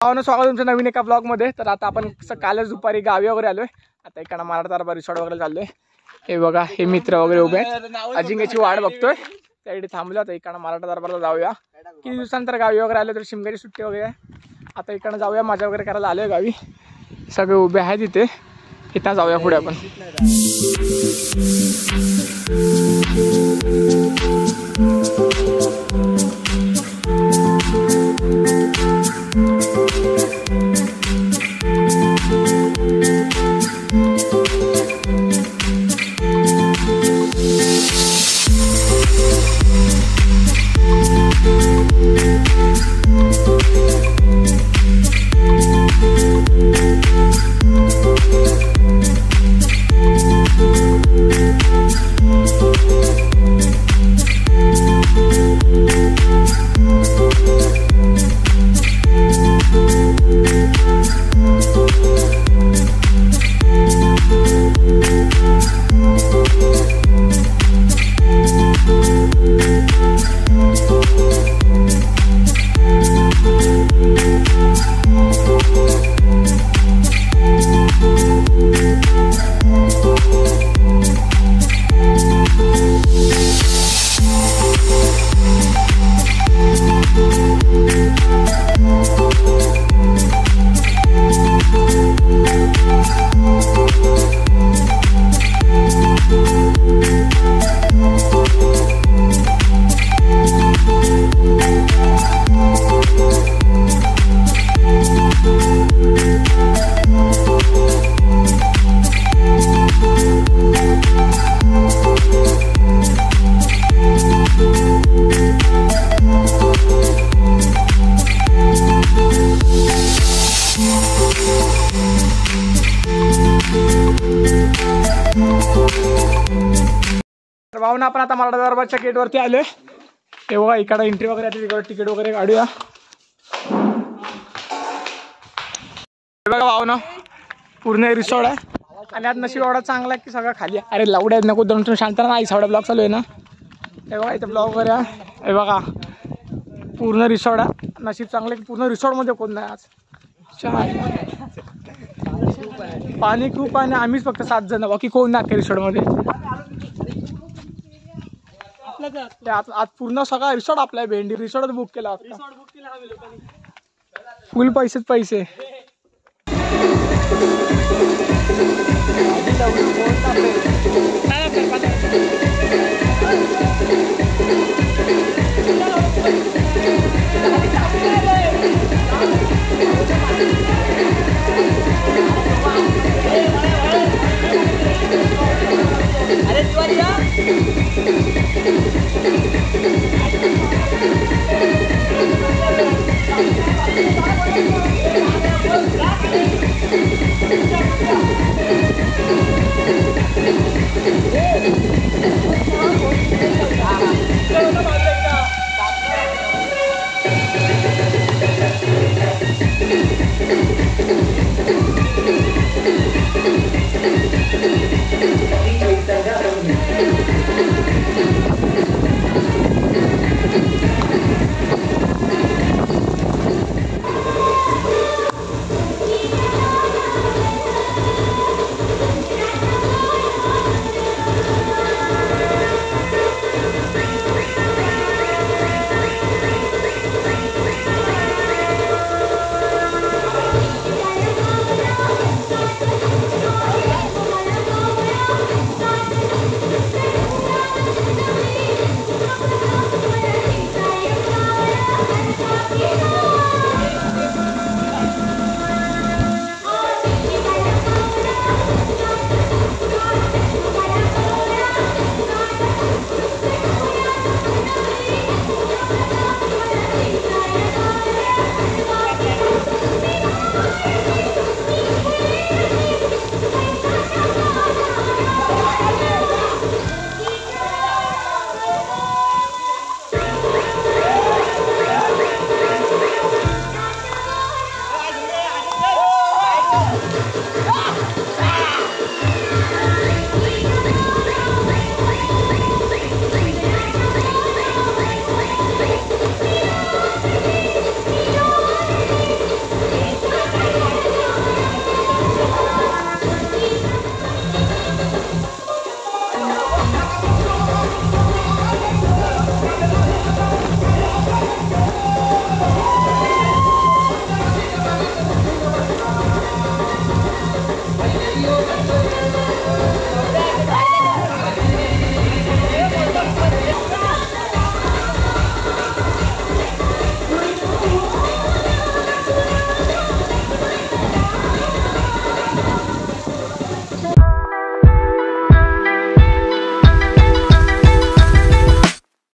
स्वागत तुमचं नवीन एका ब्लॉग मध्ये। तर आता आपण कालच दुपारी गावी वगैरे आलोय। आता इकडे मराठा दरबार रिसॉर्ट वगैरे चाललोय। हे बघा हे मित्र वगैरे उभे आहेत, अजिंक्यची वाट बघतोय। त्याकडे थांबलो आता इकडे मराठा दरबारला जाऊया। किती दिवसांतर गावी वगैरे आलो तर शिमग्याची सुट्टी वगैरे आता इकडे जाऊया, मजा वगैरे करायला आलोय गावी। सगळे उभे आहेत इथे, इथं जाऊया पुढे आपण। भावना आपण आता मराठा दरबारच्या गेट वरती आलोय। हे बघा इकडे एंट्री वगैरे आहे, तिकडे तिकीट वगैरे काढूया। बघा भावना पूर्ण रिसॉर्ट आहे आणि आज नशीब एवढा चांगला आहे की सगळं खाली आहे। अरे लावड्या नको दोन शांत नाही, सावडा ब्लॉग चालू आहे ना। हे बघा इथं ब्लॉग वगैरे आहे। हे बघा पूर्ण रिसॉर्ट आहे, नशीब चांगलं की पूर्ण रिसॉर्ट मध्ये कोण नाही आज। पाणी खूप आहे, आम्हीच फक्त 7 जण, बाकी कोण नाही रिसॉर्ट मध्ये। आज पूर्ण सगळा रिसॉर्ट आपला भेंडी रिसॉर्ट बुक केला, फुल पैसेच पैसे।